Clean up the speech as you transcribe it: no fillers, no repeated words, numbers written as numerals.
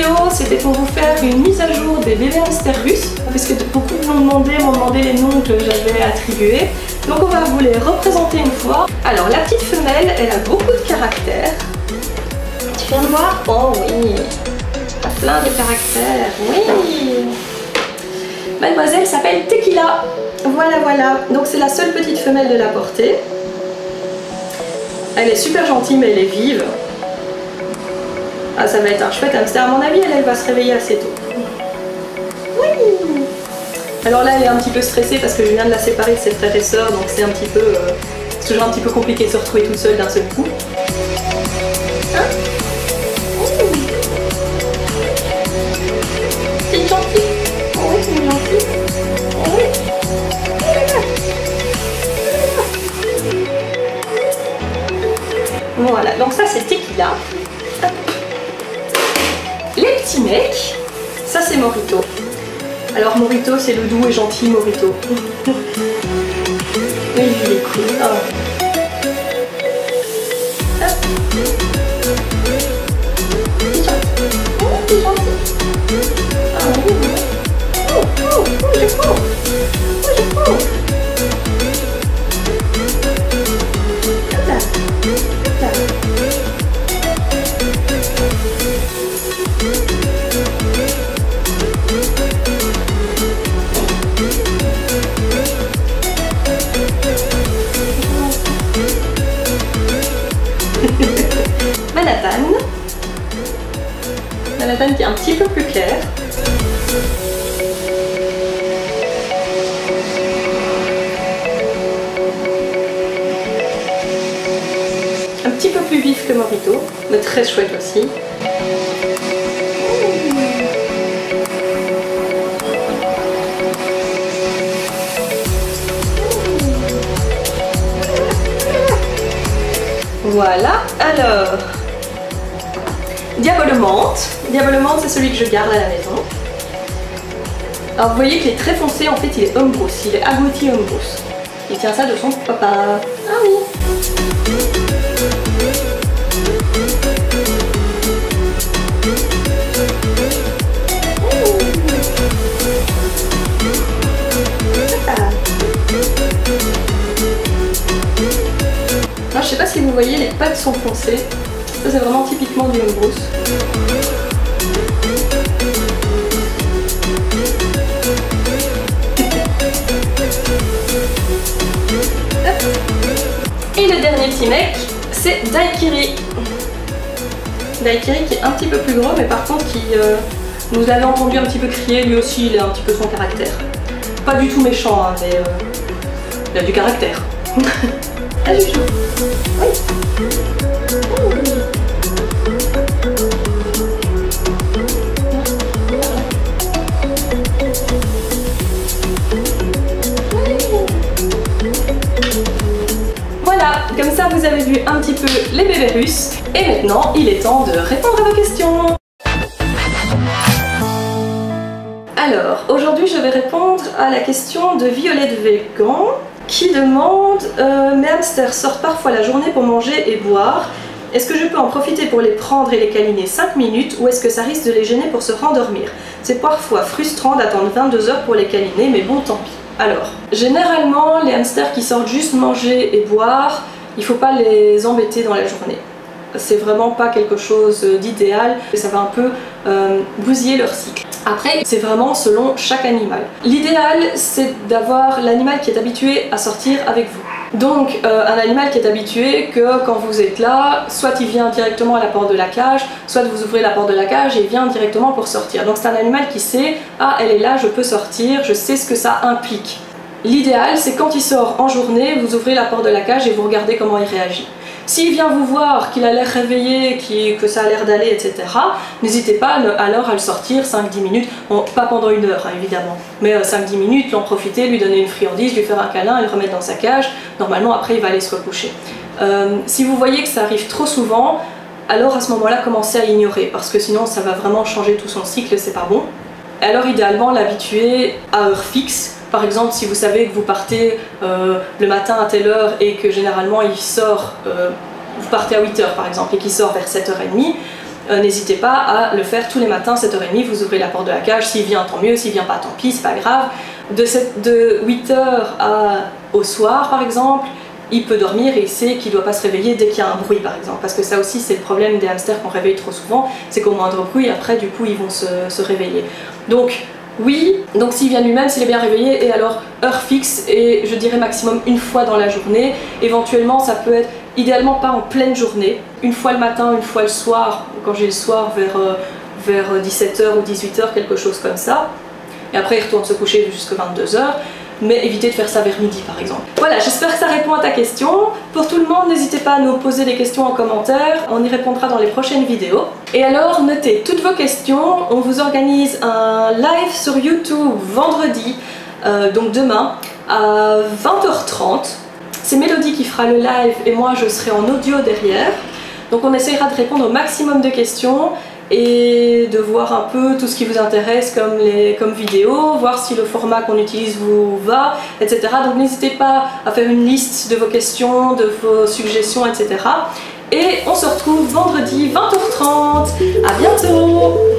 vidéo, c'était pour vous faire une mise à jour des bébés hamsters russes, puisque beaucoup m'ont demandé les noms que j'avais attribués. Donc on va vous les représenter une fois. Alors la petite femelle, elle a beaucoup de caractère. Tu viens de voir? Oh oui, elle a plein de caractère, oui. Mademoiselle s'appelle Tequila. Voilà, voilà. Donc c'est la seule petite femelle de la portée. Elle est super gentille, mais elle est vive. Ah, ça va être un chouette hamster. À mon avis, elle va se réveiller assez tôt. Oui. Alors là, elle est un petit peu stressée parce que je viens de la séparer de ses frères et sœurs, donc c'est un petit peu... c'est toujours un petit peu compliqué de se retrouver toute seule d'un seul coup. Hein? C'est une gentille. Oui, c'est une gentille. Oui. Voilà, donc ça c'est Tequila. Les petits mecs, ça c'est Morito. Alors Morito, c'est le doux et gentil Morito. Oui, il est cool. Oh. C'est gentil. Ah oui. Je prends. Manhattan qui est un petit peu plus clair. Un petit peu plus vif que Morito, mais très chouette aussi. Voilà, alors... Diabolomante. Diabolomante, c'est celui que je garde à la maison. Alors vous voyez qu'il est très foncé, en fait il est homme rousse, il est agouti homme rousse. Il tient ça de son papa. Ah oui. Alors, je sais pas si vous voyez, les pattes sont foncées. Ça c'est vraiment typiquement du homme rousse. Et le dernier petit mec, c'est Daikiri. Daikiri qui est un petit peu plus gros, mais par contre qui nous avait entendu un petit peu crier, lui aussi il a un petit peu son caractère. Pas du tout méchant, hein, mais il a du caractère. Ah, Juju. Oui. Voilà, comme ça vous avez vu un petit peu les bébés russes. Et maintenant, il est temps de répondre à vos questions. Alors, aujourd'hui je vais répondre à la question de Violette Végan qui demande mes hamsters sortent parfois la journée pour manger et boire. Est-ce que je peux en profiter pour les prendre et les câliner 5 minutes ou est-ce que ça risque de les gêner pour se rendormir? C'est parfois frustrant d'attendre 22 heures pour les câliner, mais bon, tant pis. Alors, généralement, les hamsters qui sortent juste manger et boire, il ne faut pas les embêter dans la journée. C'est vraiment pas quelque chose d'idéal, ça va un peu bousiller leur cycle. Après, c'est vraiment selon chaque animal. L'idéal, c'est d'avoir l'animal qui est habitué à sortir avec vous. Donc, un animal qui est habitué que quand vous êtes là, soit il vient directement à la porte de la cage, soit vous ouvrez la porte de la cage et il vient directement pour sortir. Donc c'est un animal qui sait, ah elle est là, je peux sortir, je sais ce que ça implique. L'idéal, c'est quand il sort en journée, vous ouvrez la porte de la cage et vous regardez comment il réagit. S'il vient vous voir, qu'il a l'air réveillé, que ça a l'air d'aller, etc., n'hésitez pas alors à le sortir 5-10 minutes, bon, pas pendant 1 heure hein, évidemment, mais 5-10 minutes, lui en profiter, lui donner une friandise, lui faire un câlin et le remettre dans sa cage. Normalement après il va aller se recoucher. Si vous voyez que ça arrive trop souvent, alors à ce moment-là commencez à l'ignorer, parce que sinon ça va vraiment changer tout son cycle, c'est pas bon. Alors idéalement l'habituer à heure fixe. Par exemple, si vous savez que vous partez le matin à telle heure et que généralement il sort, vous partez à 8 h par exemple et qu'il sort vers 7 h 30, n'hésitez pas à le faire tous les matins, 7h30, vous ouvrez la porte de la cage, s'il vient tant mieux, s'il vient pas tant pis, c'est pas grave. De 8h au soir par exemple, il peut dormir et il sait qu'il ne doit pas se réveiller dès qu'il y a un bruit par exemple, parce que ça aussi c'est le problème des hamsters qu'on réveille trop souvent, c'est qu'au moindre bruit après du coup ils vont se réveiller. Donc oui, donc s'il vient lui-même, s'il est bien réveillé, et alors heure fixe, et je dirais maximum une fois dans la journée, éventuellement ça peut être idéalement pas en pleine journée, une fois le matin, une fois le soir, quand j'ai le soir vers 17h ou 18h, quelque chose comme ça, et après il retourne se coucher jusqu'à 22h. Mais évitez de faire ça vers midi par exemple. Voilà, j'espère que ça répond à ta question. Pour tout le monde, n'hésitez pas à nous poser des questions en commentaire, on y répondra dans les prochaines vidéos. Et alors, notez toutes vos questions, on vous organise un live sur YouTube vendredi, donc demain, à 20h30. C'est Mélodie qui fera le live et moi je serai en audio derrière. Donc on essaiera de répondre au maximum de questions et de voir un peu tout ce qui vous intéresse comme vidéo, voir si le format qu'on utilise vous va, etc. Donc n'hésitez pas à faire une liste de vos questions, de vos suggestions, etc. Et on se retrouve vendredi 20h30. À bientôt!